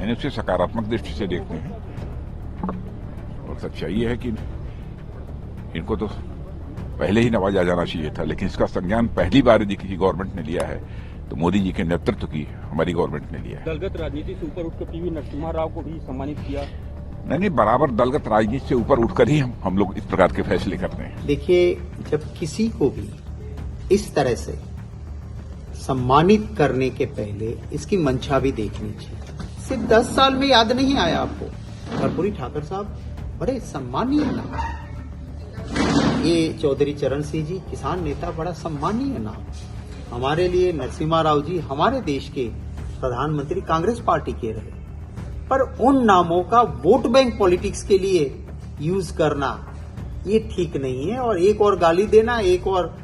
मैंने उसे सकारात्मक दृष्टि से देखते हैं और सच्चाई ये है कि इनको तो पहले ही नवाजा जाना चाहिए था, लेकिन इसका संज्ञान पहली बार यदि किसी गवर्नमेंट ने लिया है तो मोदी जी के नेतृत्व की हमारी गवर्नमेंट ने लिया है। दलगत राजनीति से ऊपर उठकर पीवी नरसिम्हा राव को भी सम्मानित किया। नहीं, बराबर दलगत राजनीति से ऊपर उठकर ही हम लोग इस प्रकार के फैसले करते हैं। देखिए, जब किसी को भी इस तरह से सम्मानित करने के पहले इसकी मंशा भी देखनी चाहिए। सिर्फ 10 साल में याद नहीं आया आपको? कर्पूरी ठाकुर साहब बड़े सम्मानीय नाम, ये चौधरी चरण सिंह जी किसान नेता बड़ा सम्मानीय नाम। हमारे लिए नरसिम्हा राव जी हमारे देश के प्रधानमंत्री कांग्रेस पार्टी के रहे, पर उन नामों का वोट बैंक पॉलिटिक्स के लिए यूज करना ये ठीक नहीं है। और एक और गाली देना, एक और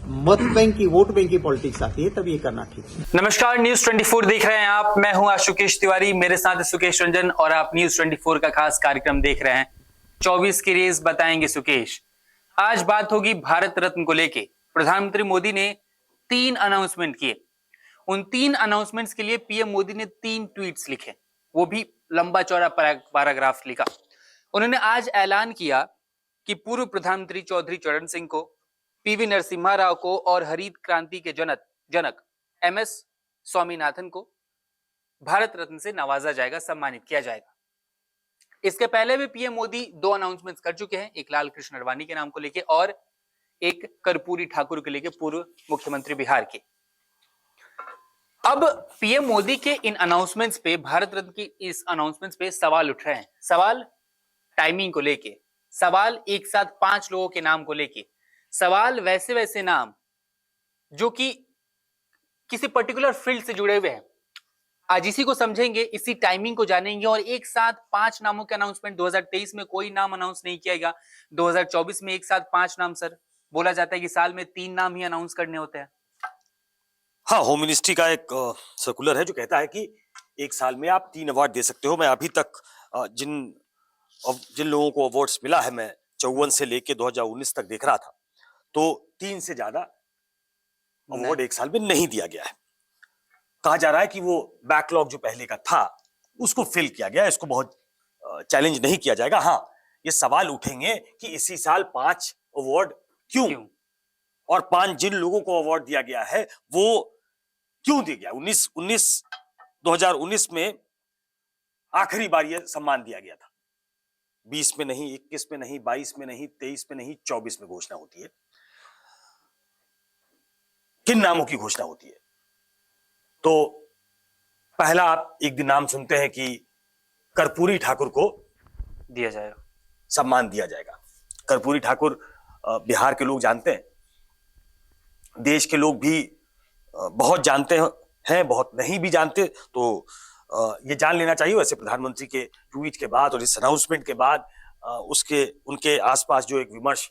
मत बैंक की, वोट बैंक की पॉलिटिक्स आती है, तब ये करना ठीक है। नमस्कार, न्यूज 24 देख रहे हैं आप। मैं हूं आशुकेश तिवारी, मेरे साथ है सुकेश रंजन और आप न्यूज 24 का खास कार्यक्रम देख रहे हैं 24 की रेस बताएंगे सुकेश। आज बात होगी भारत रत्न को लेके। प्रधानमंत्री मोदी ने 3 अनाउंसमेंट किए। उन 3 अनाउंसमेंट्स के लिए पीएम मोदी ने 3 ट्वीट्स लिखे, वो भी लंबा चौड़ा पैराग्राफ लिखा। उन्होंने आज ऐलान किया कि पूर्व प्रधानमंत्री चौधरी चरण सिंह को, पीवी नरसिम्हा राव को और हरित क्रांति के जनक एमएस स्वामीनाथन को भारत रत्न से नवाजा जाएगा, सम्मानित किया जाएगा। इसके पहले भी पीएम मोदी 2 अनाउंसमेंट्स कर चुके हैं, एक लाल कृष्ण आडवाणी के नाम को लेके और एक कर्पूरी ठाकुर के लेके, पूर्व मुख्यमंत्री बिहार के। अब पीएम मोदी के इन अनाउंसमेंट्स पे, भारत रत्न की इस अनाउंसमेंट्स पे सवाल उठ रहे हैं। सवाल टाइमिंग को लेके, सवाल एक साथ 5 लोगों के नाम को लेके, सवाल वैसे नाम जो कि किसी पर्टिकुलर फील्ड से जुड़े हुए हैं। आज इसी को समझेंगे, इसी टाइमिंग को जानेंगे और एक साथ 5 नामों के अनाउंसमेंट। 2023 में कोई नाम अनाउंस नहीं किया गया, 2024 में एक साथ 5 नाम। सर, बोला जाता है कि साल में 3 नाम ही अनाउंस करने होते हैं। हाँ, होम मिनिस्ट्री का एक सर्कुलर है जो कहता है कि एक साल में आप 3 अवार्ड दे सकते हो। मैं अभी तक जिन लोगों को अवार्ड्स मिला है, मैं 54 से लेके 2019 तक देख रहा था, तो 3 से ज्यादा अवार्ड एक साल में नहीं दिया गया है। कहा जा रहा है कि वो बैकलॉग जो पहले का था उसको फिल किया गया, इसको बहुत चैलेंज नहीं किया जाएगा। हाँ, ये सवाल उठेंगे कि इसी साल 5 अवार्ड क्यों? और 5 जिन लोगों को अवार्ड दिया गया है वो क्यों दिया गया? 2019 में आखिरी बार यह सम्मान दिया गया था। 20 में नहीं, 21 में नहीं, 22 में नहीं, 23 में नहीं, 24 में घोषणा होती है। किन नामों की घोषणा होती है? तो पहला आप एक दिन नाम सुनते हैं कि कर्पूरी ठाकुर को दिया जाएगा, सम्मान दिया जाएगा। कर्पूरी ठाकुर बिहार के लोग जानते हैं, देश के लोग भी बहुत जानते हैं, बहुत नहीं भी जानते। तो ये जान लेना चाहिए। वैसे प्रधानमंत्री के ट्वीट के बाद और इस अनाउंसमेंट के बाद उनके आसपास जो एक विमर्श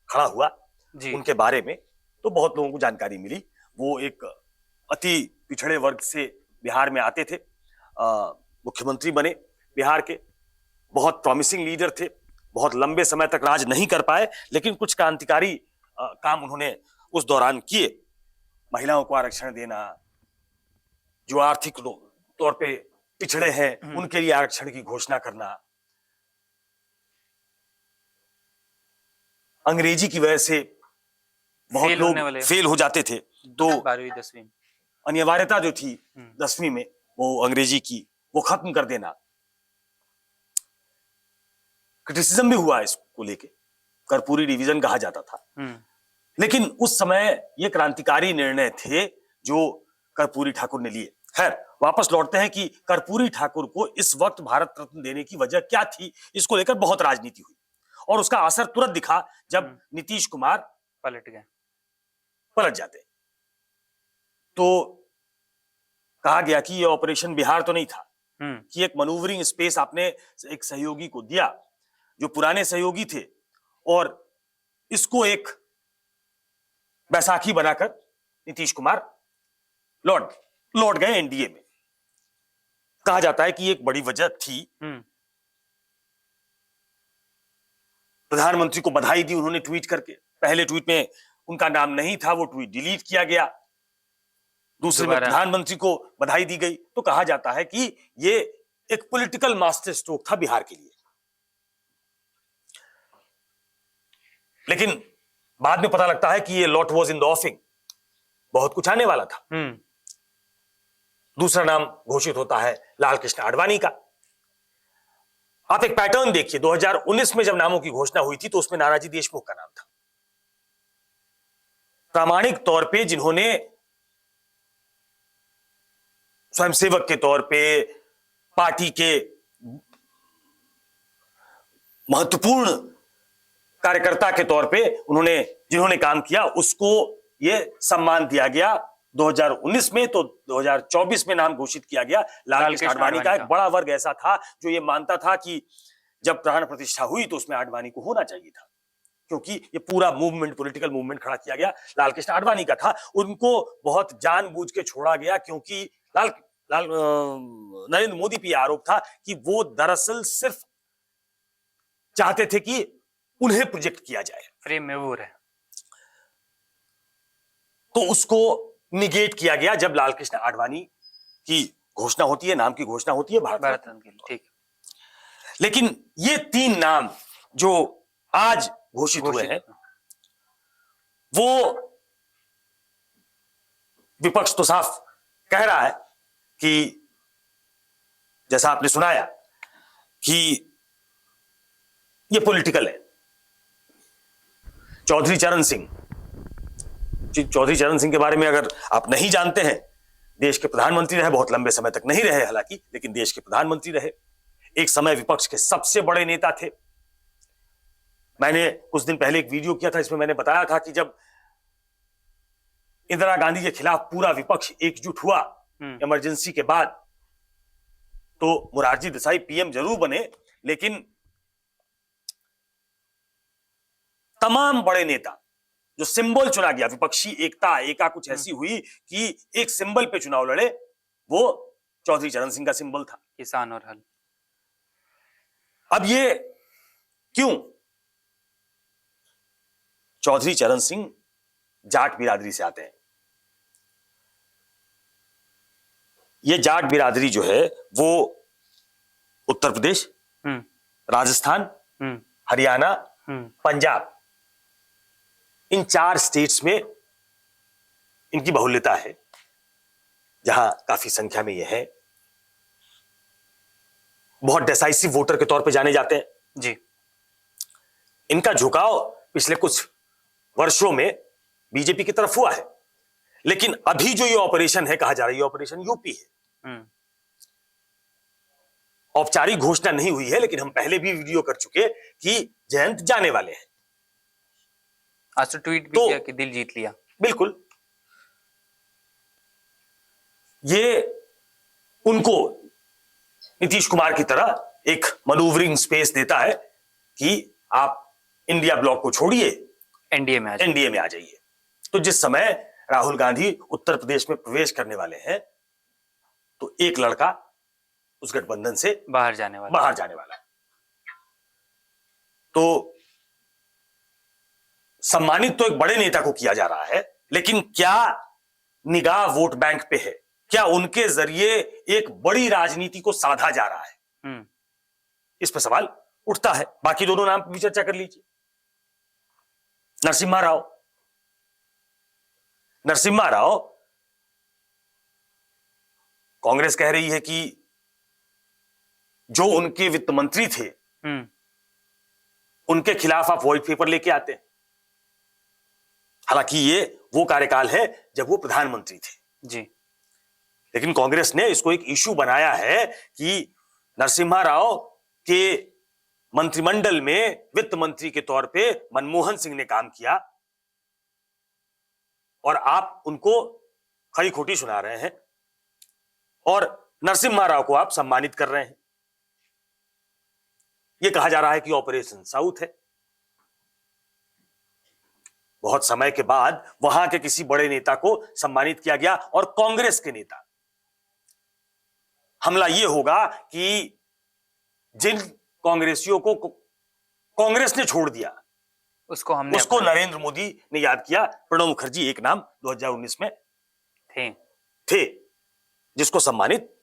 खड़ा हुआ उनके बारे में, तो बहुत लोगों को जानकारी मिली। वो एक अति पिछड़े वर्ग से बिहार में आते थे, मुख्यमंत्री बने बिहार के, बहुत प्रॉमिसिंग लीडर थे, बहुत लंबे समय तक राज नहीं कर पाए, लेकिन कुछ क्रांतिकारी काम उन्होंने उस दौरान किए। महिलाओं को आरक्षण देना, जो आर्थिक तौर पे पिछड़े हैं उनके लिए आरक्षण की घोषणा करना, अंग्रेजी की वजह से बहुत लोग फेल हो जाते थे, तो 12वीं 10वीं अनिवार्यता जो थी 10वीं में वो अंग्रेजी की, वो खत्म कर देना। क्रिटिसिज्म भी हुआ इसको लेके, कर्पूरी डिवीजन कहा जाता था, लेकिन उस समय ये क्रांतिकारी निर्णय थे जो कर्पूरी ठाकुर ने लिए। खैर, वापस लौटते हैं कि कर्पूरी ठाकुर को इस वक्त भारत रत्न देने की वजह क्या थी। इसको लेकर बहुत राजनीति हुई और उसका असर तुरंत दिखा जब नीतीश कुमार पलट जाते। तो कहा गया कि ये ऑपरेशन बिहार तो नहीं था, कि एक मनूवरिंग स्पेस आपने एक सहयोगी को दिया जो पुराने सहयोगी थे, और इसको एक बैसाखी बनाकर नीतीश कुमार लौट गए एनडीए में। कहा जाता है कि एक बड़ी वजह थी। प्रधानमंत्री को बधाई दी उन्होंने ट्वीट करके। पहले ट्वीट में उनका नाम नहीं था, वो ट्वीट डिलीट किया गया। दूसरे में दोबारा। प्रधानमंत्री को बधाई दी गई। तो कहा जाता है कि ये एक पॉलिटिकल मास्टर स्ट्रोक था बिहार के लिए। लेकिन बाद में पता लगता है कि ये लॉट वॉज इन द ऑफिंग, बहुत कुछ आने वाला था। दूसरा नाम घोषित होता है लाल कृष्ण आडवाणी का। आप एक पैटर्न देखिए, 2019 में जब नामों की घोषणा हुई थी तो उसमें नानाजी देशमुख का नाम था। प्रामाणिक तौर पे जिन्होंने स्वयंसेवक के तौर पे, पार्टी के महत्वपूर्ण कार्यकर्ता के तौर पे जिन्होंने काम किया, उसको यह सम्मान दिया गया 2019 में। तो 2024 में नाम घोषित किया गया लाल कृष्ण आडवाणी का। एक बड़ा वर्ग ऐसा था जो ये मानता था कि जब प्राण प्रतिष्ठा हुई तो उसमें आडवाणी को होना चाहिए था, क्योंकि ये पूरा मूवमेंट, पॉलिटिकल मूवमेंट खड़ा किया गया लाल कृष्ण आडवाणी का था। उनको बहुत जानबूझ के छोड़ा गया, क्योंकि नरेंद्र मोदी पे आरोप था कि वो दरअसल सिर्फ चाहते थे कि उन्हें प्रोजेक्ट किया जाए, फ्रेम में वो रहे। तो उसको निगेट किया गया जब लाल कृष्ण आडवाणी की घोषणा होती है, नाम की घोषणा होती है भारत रत्न के लिए। ठीक। लेकिन ये 3 नाम जो आज घोषित हुए हैं, वो विपक्ष तो साफ कह रहा है कि जैसा आपने सुनाया कि ये पॉलिटिकल है। चौधरी चरण सिंह के बारे में अगर आप नहीं जानते हैं, देश के प्रधानमंत्री रहे, बहुत लंबे समय तक नहीं रहे हालांकि, लेकिन देश के प्रधानमंत्री रहे। एक समय विपक्ष के सबसे बड़े नेता थे। मैंने कुछ दिन पहले एक वीडियो किया था, इसमें मैंने बताया था कि जब इंदिरा गांधी के खिलाफ पूरा विपक्ष एकजुट हुआ इमरजेंसी के बाद, तो मोरारजी देसाई पीएम जरूर बने, लेकिन तमाम बड़े नेता, जो सिंबल चुना गया, विपक्षी एका कुछ ऐसी हुई कि एक सिंबल पे चुनाव लड़े, वो चौधरी चरण सिंह का सिंबल था, किसान और हल। अब ये क्यों? चौधरी चरण सिंह जाट बिरादरी से आते हैं। ये जाट बिरादरी जो है वो उत्तर प्रदेश, राजस्थान, हरियाणा, पंजाब, इन 4 स्टेट्स में इनकी बहुल्यता है, जहां काफी संख्या में ये है। बहुत डिसाइसिव वोटर के तौर पे जाने जाते हैं जी। इनका झुकाव पिछले कुछ वर्षों में बीजेपी की तरफ हुआ है, लेकिन अभी जो ये ऑपरेशन है, कहा जा रहा है ये ऑपरेशन यूपी है। औपचारिक घोषणा नहीं हुई है, लेकिन हम पहले भी वीडियो कर चुके कि जयंत जाने वाले हैं। आज तो ट्वीट भी किया कि दिल जीत लिया। बिल्कुल, ये उनको नीतीश कुमार की तरह एक मैन्यूवरिंग स्पेस देता है कि आप इंडिया ब्लॉक को छोड़िए, एनडीए में आ जाइए। तो जिस समय राहुल गांधी उत्तर प्रदेश में प्रवेश करने वाले हैं, तो एक लड़का उस गठबंधन से बाहर जाने वाला है। तो सम्मानित तो एक बड़े नेता को किया जा रहा है, लेकिन क्या निगाह वोट बैंक पे है? क्या उनके जरिए एक बड़ी राजनीति को साधा जा रहा है? इस पर सवाल उठता है। बाकी दोनों नाम पर भी चर्चा कर लीजिए। नरसिम्हा राव, कांग्रेस कह रही है कि जो उनके वित्त मंत्री थे, उनके खिलाफ आप व्हाइट पेपर लेके आते हैं। हालांकि ये वो कार्यकाल है जब वो प्रधानमंत्री थे जी, लेकिन कांग्रेस ने इसको एक इशू बनाया है कि नरसिम्हा राव के मंत्रिमंडल में वित्त मंत्री के तौर पे मनमोहन सिंह ने काम किया और आप उनको खरी खोटी सुना रहे हैं और नरसिम्हा राव को आप सम्मानित कर रहे हैं। यह कहा जा रहा है कि ऑपरेशन साउथ है। बहुत समय के बाद वहां के किसी बड़े नेता को सम्मानित किया गया और कांग्रेस के नेता, हमला यह होगा कि जिन कांग्रेसियों को कांग्रेस ने छोड़ दिया उसको नरेंद्र मोदी ने याद किया। प्रणब मुखर्जी एक नाम 2019 में थे, थे जिसको सम्मानित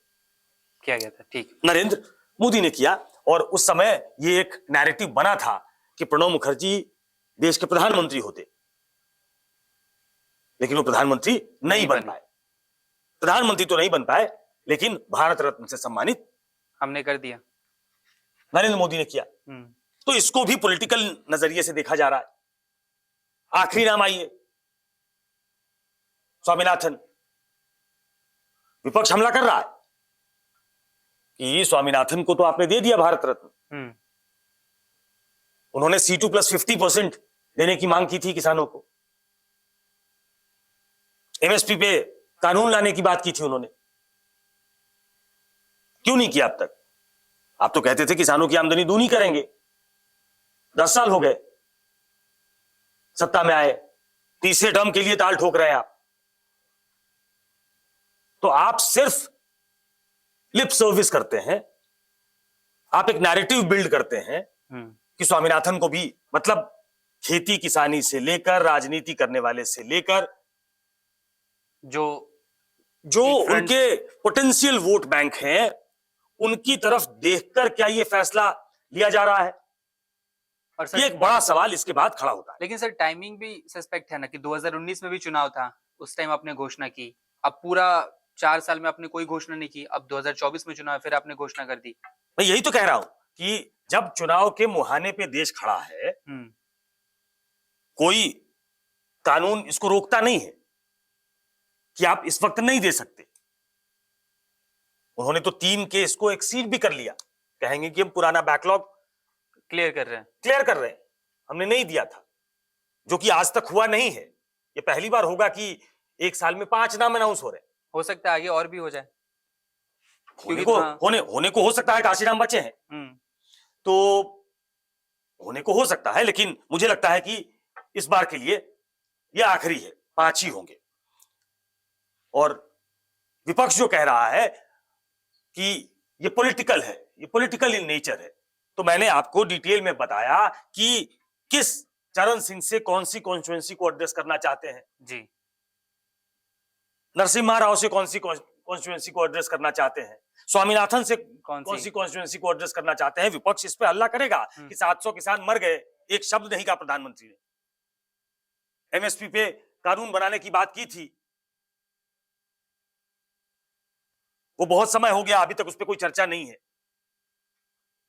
किया गया था। ठीक। नरेंद्र मोदी ने किया। और उस समय ये एक नैरेटिव बना था कि प्रणब मुखर्जी देश के प्रधानमंत्री होते, लेकिन वो प्रधानमंत्री नहीं बन पाए। प्रधानमंत्री तो नहीं बन पाए, लेकिन भारत रत्न से सम्मानित हमने कर दिया, नरेंद्र मोदी ने किया। तो इसको भी पॉलिटिकल नजरिए से देखा जा रहा है। आखिरी नाम आइए, स्वामीनाथन। विपक्ष हमला कर रहा है कि स्वामीनाथन को तो आपने दे दिया भारत रत्न। उन्होंने C2+50% देने की मांग की थी किसानों को। MSP पे कानून लाने की बात की थी उन्होंने, क्यों नहीं किया अब तक? आप तो कहते थे किसानों की आमदनी दूनी करेंगे। 10 साल हो गए सत्ता में आए, तीसरे टर्म के लिए ताल ठोक रहे हैं आप। तो आप सिर्फ लिप सर्विस करते हैं, आप एक नैरेटिव बिल्ड करते हैं कि स्वामीनाथन को भी, मतलब खेती किसानी से लेकर राजनीति करने वाले से लेकर जो उनके पोटेंशियल वोट बैंक हैं, उनकी तरफ देखकर क्या ये फैसला लिया जा रहा है? और ये एक बड़ा सवाल इसके बाद खड़ा होता है। लेकिन सर टाइमिंग भी सस्पेक्ट है ना, कि 2019 में भी चुनाव था, उस टाइम आपने घोषणा की, अब पूरा 4 साल में आपने कोई घोषणा नहीं की, अब 2024 में चुनाव फिर आपने घोषणा कर दी। मैं यही तो कह रहा हूं कि जब चुनाव के मुहाने पे देश खड़ा है, कोई कानून इसको रोकता नहीं है कि आप इस वक्त नहीं दे सकते। उन्होंने तो 3 केस को एक्सीड भी कर लिया, कहेंगे कि हम पुराना बैकलॉग क्लियर कर रहे हैं, हमने नहीं दिया था, जो कि आज तक हुआ नहीं है। ये पहली बार होगा कि एक साल में 5 नाम अनाउंस हो रहे हैं। हो सकता है आगे और भी हो जाए, होने को हो सकता है, काशी नाम बचे हैं तो होने को हो सकता है, लेकिन मुझे लगता है कि इस बार के लिए ये आखिरी है, 5 ही होंगे। और विपक्ष जो कह रहा है कि ये पॉलिटिकल है, ये पॉलिटिकल इन नेचर है, तो मैंने आपको डिटेल में बताया कि किस चरण सिंह से कौन सी कॉन्स्टिट्यूएंसी को एड्रेस करना चाहते हैं जी, नरसिम्हा राव से कौन सी कॉन्स्टिट्यूएंसी को एड्रेस करना चाहते हैं, स्वामीनाथन से कौन सी कॉन्स्टिट्यूएंसी को एड्रेस करना चाहते हैं। विपक्ष इस पे हल्ला करेगा कि 700 किसान मर गए, एक शब्द नहीं कहा प्रधानमंत्री ने। MSP पे कानून बनाने की बात की थी, वो बहुत समय हो गया, अभी तक उस पर कोई चर्चा नहीं है।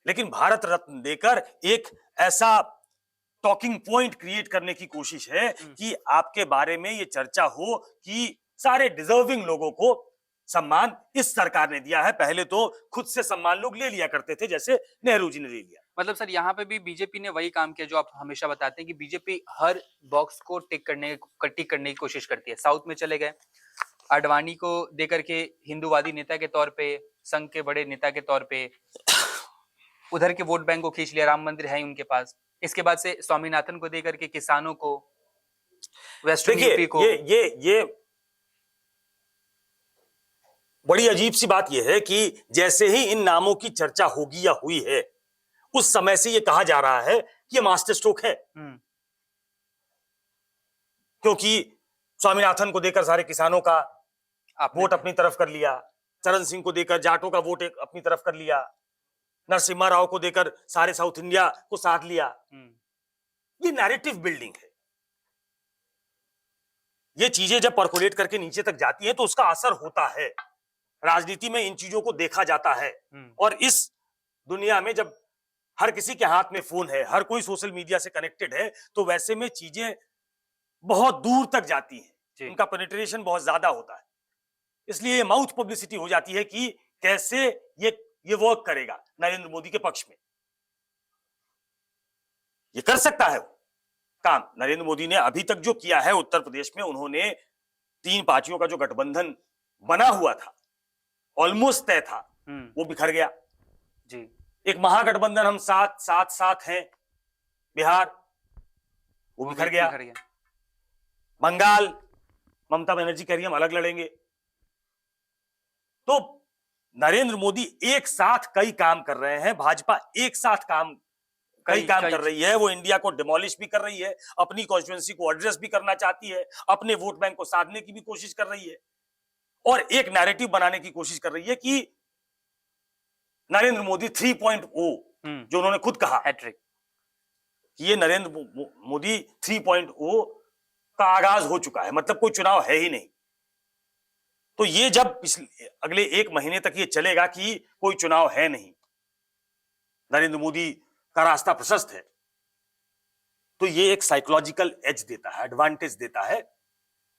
लेकिन भारत रत्न देकर एक ऐसा टॉकिंग पॉइंट क्रिएट करने की कोशिश है कि आपके बारे में ये चर्चा हो कि सारे डिजर्विंग लोगों को सम्मान इस सरकार ने दिया है। पहले तो खुद से सम्मान लोग ले लिया करते थे, जैसे नेहरू जी ने ले लिया। मतलब सर यहाँ पे भी बीजेपी ने वही काम किया जो आप हमेशा बताते हैं कि बीजेपी हर बॉक्स को टिक करने की कोशिश करती है। साउथ में चले गए, आडवाणी को देकर के हिंदूवादी नेता के तौर पे, संघ के बड़े नेता के तौर पे उधर के वोट बैंक को खींच लिया, राम मंदिर है उनके पास। इसके बाद से स्वामीनाथन को देकर के किसानों को, वेस्टर्न यूपी को, ये बड़ी अजीब सी बात यह है कि जैसे ही इन नामों की चर्चा होगी या हुई है, उस समय से यह कहा जा रहा है कि यह मास्टर स्ट्रोक है, क्योंकि स्वामीनाथन को देकर सारे किसानों का वोट अपनी तरफ कर लिया, चरण सिंह को देकर जाटों का वोट अपनी तरफ कर लिया, नरसिम्हा राव को देकर सारे साउथ इंडिया को साथ लिया। ये नैरेटिव बिल्डिंग है। ये चीजें जब परकोलेट करके नीचे तक जाती हैं तो उसका असर होता है। राजनीति में इन चीजों को देखा जाता है। और इस दुनिया में जब हर किसी के हाथ में फोन है, हर कोई सोशल मीडिया से कनेक्टेड है, तो वैसे में चीजें बहुत दूर तक जाती हैं, उनका पेनिट्रेशन बहुत ज्यादा होता है। इसलिए ये माउथ पब्लिसिटी हो जाती है कि कैसे ये वर्क करेगा नरेंद्र मोदी के पक्ष में। ये कर सकता है काम। नरेंद्र मोदी ने अभी तक जो किया है उत्तर प्रदेश में, उन्होंने 3 पार्टियों का जो गठबंधन बना हुआ था, ऑलमोस्ट तय था, वो बिखर गया जी। एक महागठबंधन हम साथ हैं बिहार, वो बिखर गया। बंगाल ममता बनर्जी कह रही हम अलग लड़ेंगे। तो नरेंद्र मोदी एक साथ कई काम कर रहे हैं, भाजपा एक साथ कई काम कर रही है। वो इंडिया को डिमोलिश भी कर रही है, अपनी कॉन्स्टिट्यूएंसी को एड्रेस भी करना चाहती है, अपने वोट बैंक को साधने की भी कोशिश कर रही है। और एक नैरेटिव बनाने की कोशिश कर रही है कि नरेंद्र मोदी 3.0 जो उन्होंने खुद कहा हैट्रिक, ये नरेंद्र मोदी 3.0 का आगाज हो चुका है, मतलब कोई चुनाव है ही नहीं। तो ये जब अगले एक महीने तक ये चलेगा कि कोई चुनाव है नहीं, नरेंद्र मोदी का रास्ता प्रशस्त है, तो ये एक साइकोलॉजिकल एज देता है, एडवांटेज देता है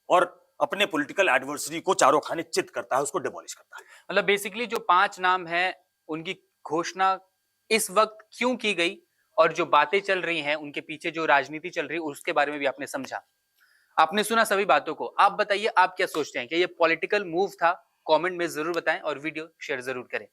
और अपने पॉलिटिकल एडवर्सरी को चारों खाने चित करता है, उसको डिमोलिश करता है। मतलब बेसिकली जो 5 नाम है उनकी घोषणा इस वक्त क्यों की गई और जो बातें चल रही हैं उनके पीछे जो राजनीति चल रही है उसके बारे में भी आपने समझा, आपने सुना सभी बातों को। आप बताइए आप क्या सोचते हैं, क्या ये पॉलिटिकल मूव था? कमेंट में जरूर बताएं और वीडियो शेयर जरूर करें।